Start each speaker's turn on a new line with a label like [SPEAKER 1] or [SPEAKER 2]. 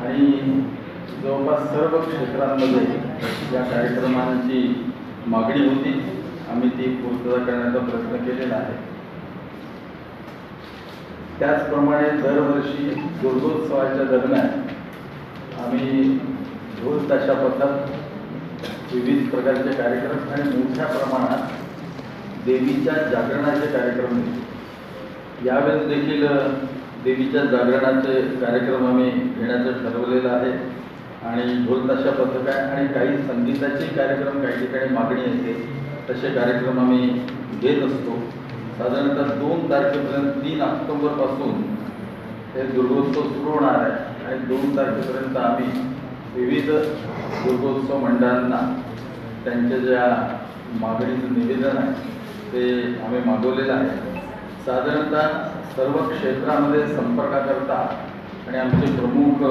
[SPEAKER 1] आणि जवळपास सर्व क्षेत्रांमध्ये या कार्यक्रमांची मागणी होती. आम्ही ती पूर्तता करण्याचा प्रयत्न केलेला आहे. त्याचप्रमाणे दरवर्षी दुर्गोत्सवाच्या दरम्यान आम्ही ढोल ताशा पथक, विविध प्रकारचे कार्यक्रम आणि मोठ्या प्रमाणात देवीच्या जागरणाचे कार्यक्रम घेतो. यावेळेस देखील देवीच्या जागरणाचे कार्यक्रम आम्ही घेण्याचं ठरवलेलं आहे आणि ढोल ताशा पथक आहे आणि काही संगीताचे कार्यक्रम काही ठिकाणी मागणी येते तसे कार्यक्रम आम्ही घेत असतो. साधारणतः 2 तारखेपर्यंत 3 ऑक्टोबरपासून हे दुर्गोत्सव सुरू होणार आहे आणि 2 तारखेपर्यंत आम्ही विविध दुर्गोत्सव मंडळांना त्यांच्या ज्या मागणीचं निवेदन आहे ते आम्ही मागवलेलं आहे. साधारणतः सर्व क्षेत्रामध्ये संपर्काकरता आणि आमचे प्रमुख